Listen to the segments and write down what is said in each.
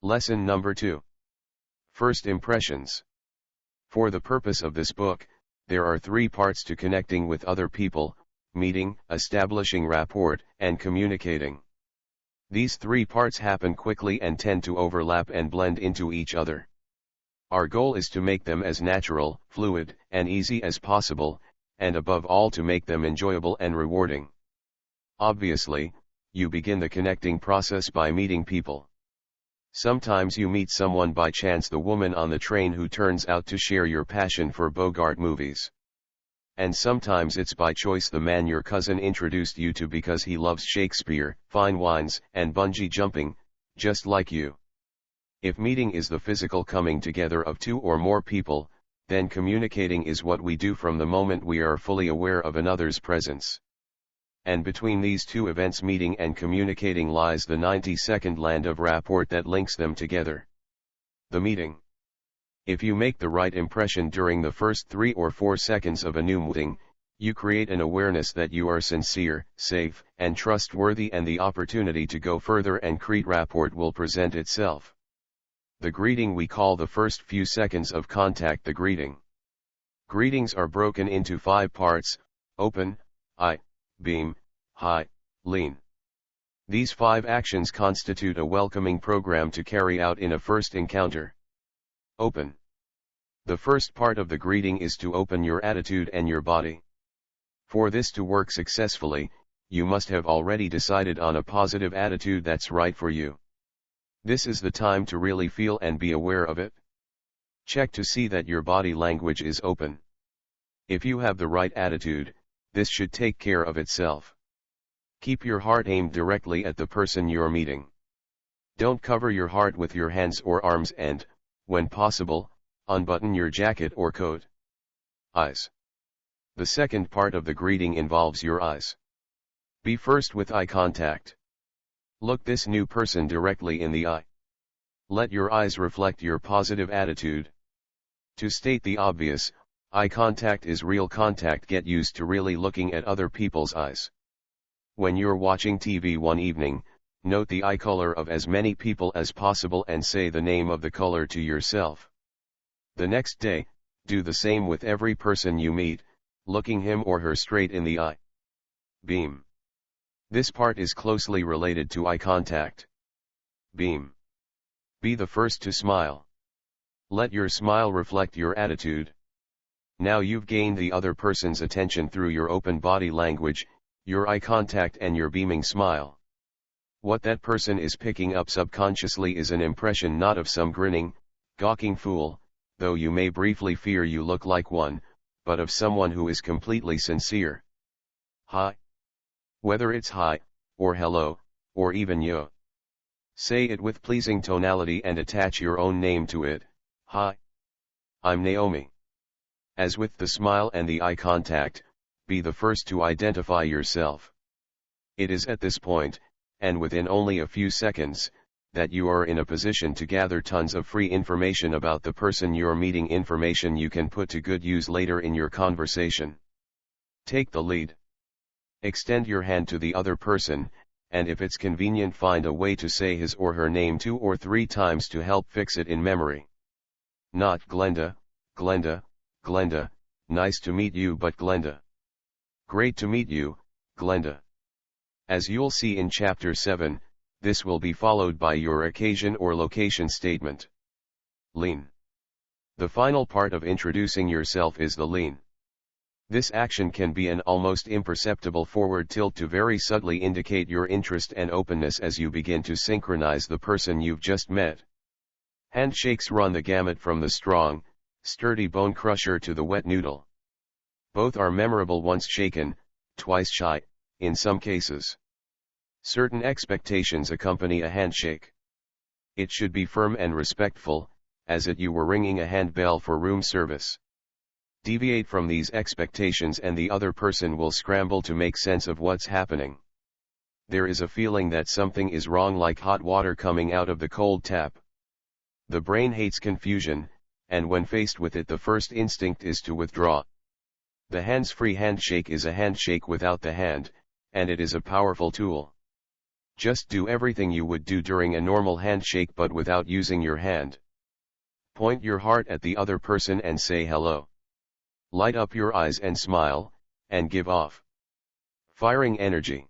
Lesson number 2. First impressions. For the purpose of this book, there are 3 parts to connecting with other people: meeting, establishing rapport, and communicating. These 3 parts happen quickly and tend to overlap and blend into each other. Our goal is to make them as natural, fluid, and easy as possible, and above all to make them enjoyable and rewarding. Obviously, you begin the connecting process by meeting people. Sometimes you meet someone by chance, the woman on the train who turns out to share your passion for Bogart movies. And sometimes it's by choice, the man your cousin introduced you to because he loves Shakespeare, fine wines, and bungee jumping, just like you. If meeting is the physical coming together of 2 or more people, then communicating is what we do from the moment we are fully aware of another's presence. And between these 2 events, meeting and communicating, lies the 90-second land of rapport that links them together. The meeting. If you make the right impression during the first 3 or 4 seconds of a new meeting, you create an awareness that you are sincere, safe, and trustworthy, and the opportunity to go further and create rapport will present itself. The greeting we call the first few seconds of contact the greeting. Greetings are broken into 5 parts: open, eye, beam, hi, lean. These 5 actions constitute a welcoming program to carry out in a first encounter. Open. The first part of the greeting is to open your attitude and your body. For this to work successfully, you must have already decided on a positive attitude that's right for you. This is the time to really feel and be aware of it. Check to see that your body language is open. If you have the right attitude, this should take care of itself. Keep your heart aimed directly at the person you're meeting. Don't cover your heart with your hands or arms, and, when possible, unbutton your jacket or coat. Eyes. The second part of the greeting involves your eyes. Be first with eye contact. Look this new person directly in the eye. Let your eyes reflect your positive attitude. To state the obvious, eye contact is real contact. Get used to really looking at other people's eyes. When you're watching TV one evening, note the eye color of as many people as possible and say the name of the color to yourself. The next day, do the same with every person you meet, looking him or her straight in the eye. Beam. This part is closely related to eye contact. Beam. Be the first to smile. Let your smile reflect your attitude. Now you've gained the other person's attention through your open body language, your eye contact, and your beaming smile. What that person is picking up subconsciously is an impression not of some grinning, gawking fool, though you may briefly fear you look like one, but of someone who is completely sincere. Hi. Whether it's hi, or hello, or even yo. Say it with pleasing tonality and attach your own name to it. Hi. I'm Naomi. As with the smile and the eye contact, be the first to identify yourself. It is at this point, and within only a few seconds, that you are in a position to gather tons of free information about the person you're meeting, information you can put to good use later in your conversation. Take the lead. Extend your hand to the other person, and if it's convenient, find a way to say his or her name 2 or 3 times to help fix it in memory. Not Glenda, Glenda, Glenda, nice to meet you, but Glenda. Great to meet you, Glenda. As you'll see in Chapter 7, this will be followed by your occasion or location statement. Lean. The final part of introducing yourself is the lean. This action can be an almost imperceptible forward tilt to very subtly indicate your interest and openness as you begin to synchronize the person you've just met. Handshakes run the gamut from the strong, sturdy bone crusher to the wet noodle. Both are memorable once shaken, twice shy, in some cases. Certain expectations accompany a handshake. It should be firm and respectful, as if you were ringing a handbell for room service. Deviate from these expectations and the other person will scramble to make sense of what's happening. There is a feeling that something is wrong, like hot water coming out of the cold tap. The brain hates confusion, and when faced with it, the first instinct is to withdraw. The hands-free handshake is a handshake without the hand, and it is a powerful tool. Just do everything you would do during a normal handshake but without using your hand. Point your heart at the other person and say hello. Light up your eyes and smile, and give off firing energy.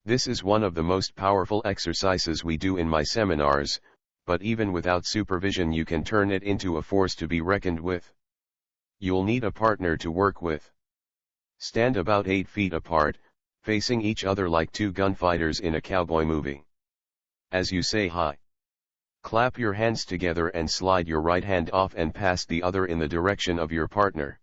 This is one of the most powerful exercises we do in my seminars, but even without supervision you can turn it into a force to be reckoned with. You'll need a partner to work with. Stand about 8 feet apart, facing each other like two gunfighters in a cowboy movie. As you say hi, clap your hands together and slide your right hand off and pass the other in the direction of your partner.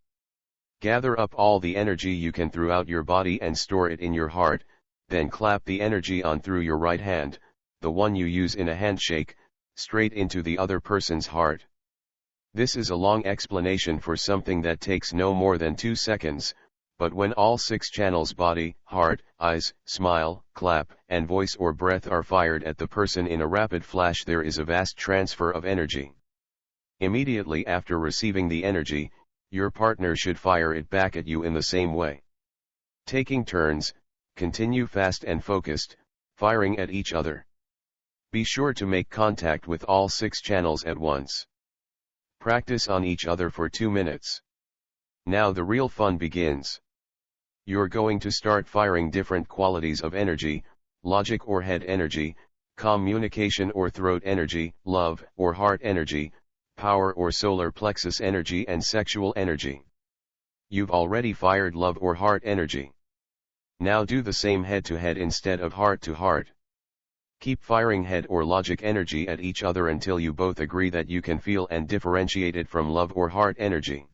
Gather up all the energy you can throughout your body and store it in your heart, then clap the energy on through your right hand, the one you use in a handshake, straight into the other person's heart. This is a long explanation for something that takes no more than 2 seconds, but when all 6 channels body, heart, eyes, smile, clap, and voice or breath are fired at the person in a rapid flash, there is a vast transfer of energy. Immediately after receiving the energy, your partner should fire it back at you in the same way. Taking turns, continue fast and focused, firing at each other. Be sure to make contact with all 6 channels at once. Practice on each other for 2 minutes. Now the real fun begins. You're going to start firing different qualities of energy: logic or head energy, communication or throat energy, love or heart energy, power or solar plexus energy, and sexual energy. You've already fired love or heart energy. Now do the same head to head instead of heart to heart. Keep firing head or logic energy at each other until you both agree that you can feel and differentiate it from love or heart energy.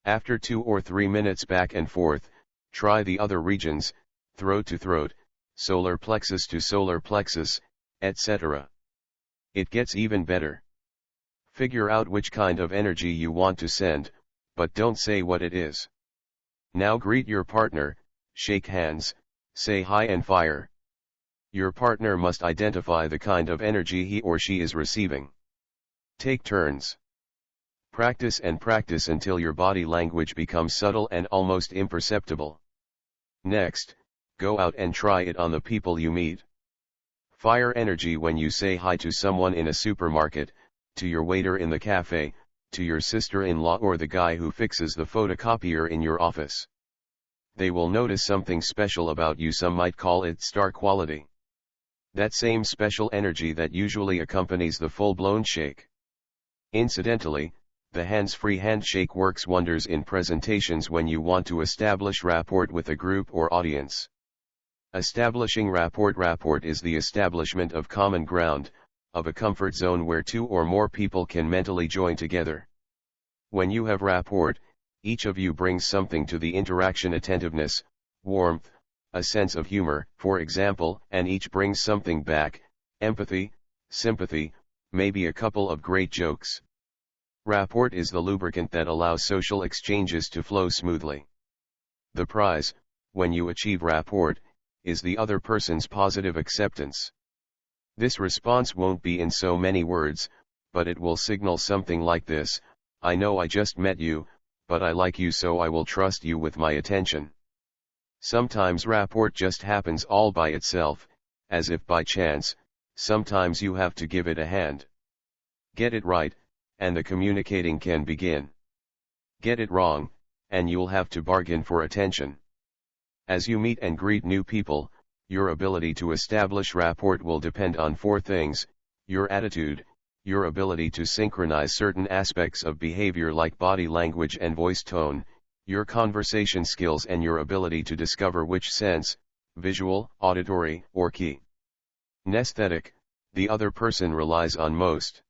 After 2 or 3 minutes back and forth, try the other regions: throat to throat, solar plexus to solar plexus, etc. It gets even better. Figure out which kind of energy you want to send, but don't say what it is. Now greet your partner, shake hands, say hi and fire. Your partner must identify the kind of energy he or she is receiving. Take turns. Practice and practice until your body language becomes subtle and almost imperceptible. Next, go out and try it on the people you meet. Fire energy when you say hi to someone in a supermarket, to your waiter in the cafe, to your sister-in-law or the guy who fixes the photocopier in your office. They will notice something special about you. Some might call it star quality. That same special energy that usually accompanies the full-blown shake. Incidentally, the hands-free handshake works wonders in presentations when you want to establish rapport with a group or audience. Establishing rapport. Rapport is the establishment of common ground, of a comfort zone where 2 or more people can mentally join together. When you have rapport, each of you brings something to the interaction: attentiveness, warmth, a sense of humor, for example, and each brings something back: empathy, sympathy, maybe a couple of great jokes. Rapport is the lubricant that allows social exchanges to flow smoothly. The prize, when you achieve rapport, is the other person's positive acceptance. This response won't be in so many words, but it will signal something like this: I know I just met you, but I like you, so I will trust you with my attention. Sometimes rapport just happens all by itself, as if by chance. Sometimes you have to give it a hand. Get it right, and the communicating can begin. Get it wrong, and you'll have to bargain for attention. As you meet and greet new people, your ability to establish rapport will depend on 4 things: your attitude, your ability to synchronize certain aspects of behavior like body language and voice tone, your conversation skills, and your ability to discover which sense, visual, auditory, or kinesthetic, the other person relies on most.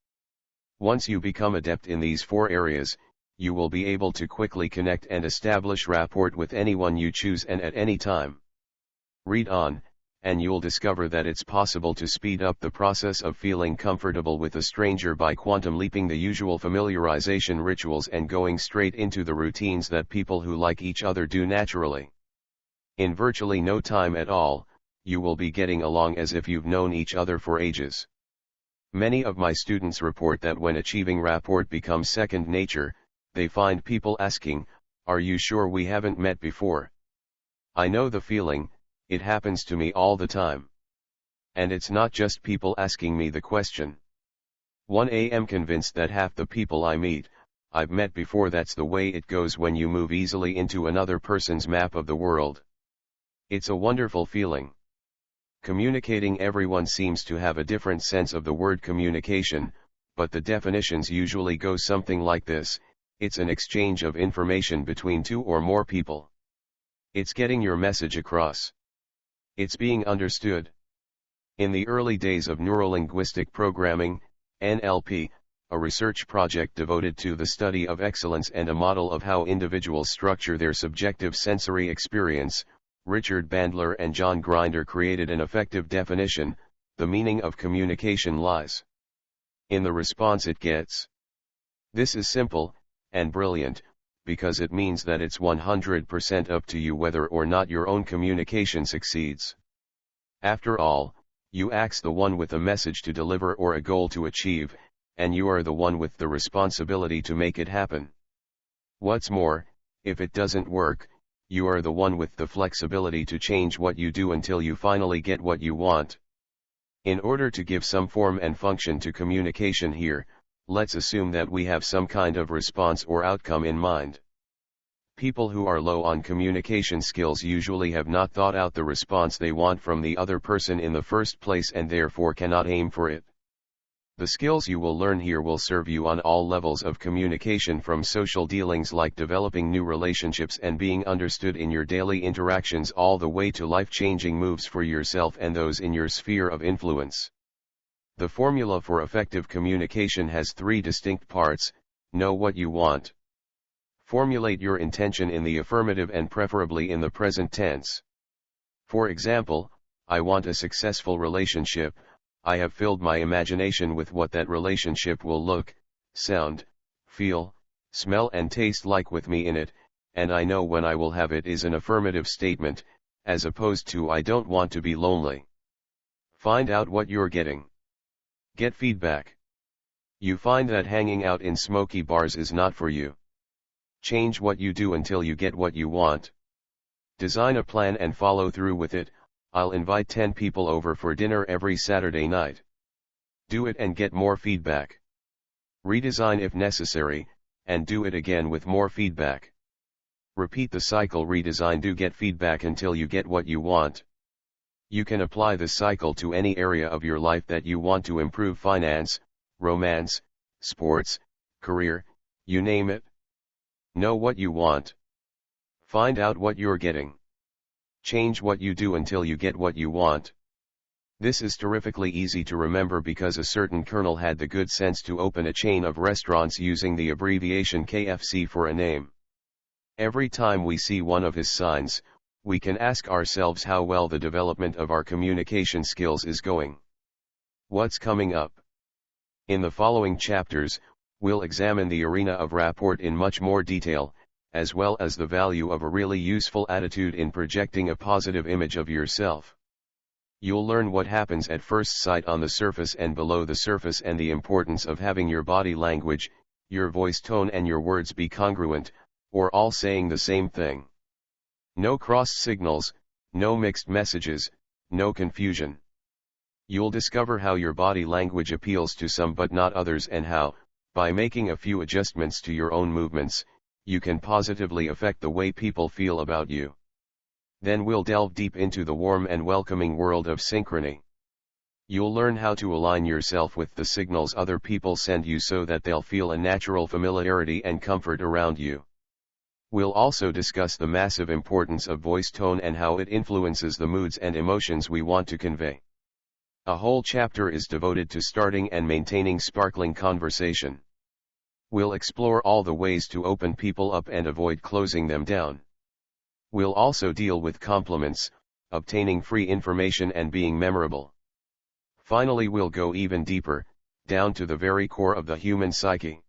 Once you become adept in these 4 areas, you will be able to quickly connect and establish rapport with anyone you choose and at any time. Read on, and you'll discover that it's possible to speed up the process of feeling comfortable with a stranger by quantum leaping the usual familiarization rituals and going straight into the routines that people who like each other do naturally. In virtually no time at all, you will be getting along as if you've known each other for ages. Many of my students report that when achieving rapport becomes second nature, they find people asking, "Are you sure we haven't met before?" I know the feeling. It happens to me all the time. And it's not just people asking me the question. 1 am convinced that half the people I've met before. That's the way it goes when you move easily into another person's map of the world. It's a wonderful feeling. Communicating. Everyone seems to have a different sense of the word communication, but the definitions usually go something like this: it's an exchange of information between two or more people. It's getting your message across. It's being understood. In the early days of neurolinguistic programming, NLP, a research project devoted to the study of excellence and a model of how individuals structure their subjective sensory experience, Richard Bandler and John Grinder created an effective definition: the meaning of communication lies in the response it gets. This is simple and brilliant, because it means that it's 100% up to you whether or not your own communication succeeds. After all, you ask the one with a message to deliver or a goal to achieve, and you are the one with the responsibility to make it happen. What's more, if it doesn't work, you are the one with the flexibility to change what you do until you finally get what you want. In order to give some form and function to communication here, let's assume that we have some kind of response or outcome in mind. People who are low on communication skills usually have not thought out the response they want from the other person in the first place and therefore cannot aim for it. The skills you will learn here will serve you on all levels of communication, from social dealings like developing new relationships and being understood in your daily interactions, all the way to life-changing moves for yourself and those in your sphere of influence. The formula for effective communication has 3 distinct parts: know what you want. Formulate your intention in the affirmative and preferably in the present tense. For example, I want a successful relationship. I have filled my imagination with what that relationship will look, sound, feel, smell and taste like with me in it, and I know when I will have it is an affirmative statement, as opposed to I don't want to be lonely. Find out what you're getting. Get feedback. You find that hanging out in smoky bars is not for you. Change what you do until you get what you want. Design a plan and follow through with it. I'll invite 10 people over for dinner every Saturday night. Do it and get more feedback. Redesign if necessary, and do it again with more feedback. Repeat the cycle: redesign, do, get feedback until you get what you want. You can apply this cycle to any area of your life that you want to improve: finance, romance, sports, career, you name it. Know what you want. Find out what you're getting. Change what you do until you get what you want. This is terrifically easy to remember because a certain colonel had the good sense to open a chain of restaurants using the abbreviation KFC for a name. Every time we see one of his signs, we can ask ourselves how well the development of our communication skills is going. What's coming up? In the following chapters, we'll examine the arena of rapport in much more detail, as well as the value of a really useful attitude in projecting a positive image of yourself. You'll learn what happens at first sight on the surface and below the surface, and the importance of having your body language, your voice tone and your words be congruent, or all saying the same thing. No crossed signals, no mixed messages, no confusion. You'll discover how your body language appeals to some but not others, and how, by making a few adjustments to your own movements, you can positively affect the way people feel about you. Then we'll delve deep into the warm and welcoming world of synchrony. You'll learn how to align yourself with the signals other people send you so that they'll feel a natural familiarity and comfort around you. We'll also discuss the massive importance of voice tone and how it influences the moods and emotions we want to convey. A whole chapter is devoted to starting and maintaining sparkling conversation. We'll explore all the ways to open people up and avoid closing them down. We'll also deal with compliments, obtaining free information and being memorable. Finally, we'll go even deeper, down to the very core of the human psyche.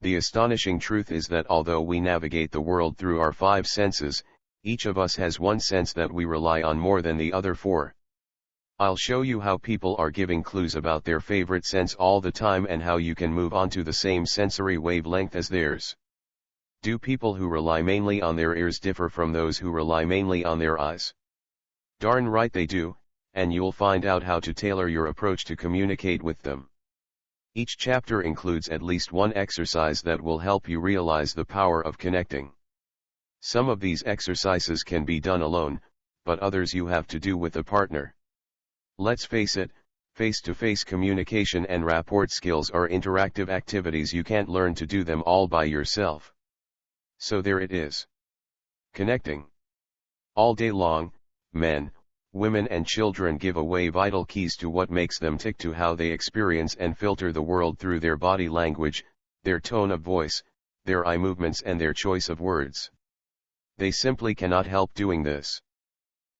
The astonishing truth is that although we navigate the world through our 5 senses, each of us has one sense that we rely on more than the other 4. I'll show you how people are giving clues about their favorite sense all the time and how you can move on to the same sensory wavelength as theirs. Do people who rely mainly on their ears differ from those who rely mainly on their eyes? Darn right they do, and you'll find out how to tailor your approach to communicate with them. Each chapter includes at least one exercise that will help you realize the power of connecting. Some of these exercises can be done alone, but others you have to do with a partner. Let's face it, face-to-face communication and rapport skills are interactive activities. You can't learn to do them all by yourself. So there it is. Connecting. All day long, men, women and children give away vital keys to what makes them tick, to how they experience and filter the world through their body language, their tone of voice, their eye movements and their choice of words. They simply cannot help doing this.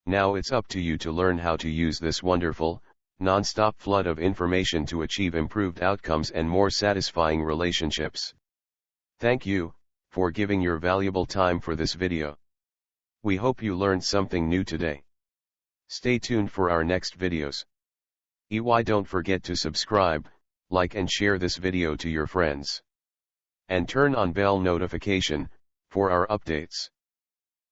Now it's up to you to learn how to use this wonderful, non-stop flood of information to achieve improved outcomes and more satisfying relationships. Thank you for giving your valuable time for this video. We hope you learned something new today. Stay tuned for our next videos. Don't forget to subscribe, like and share this video to your friends. And turn on bell notification for our updates.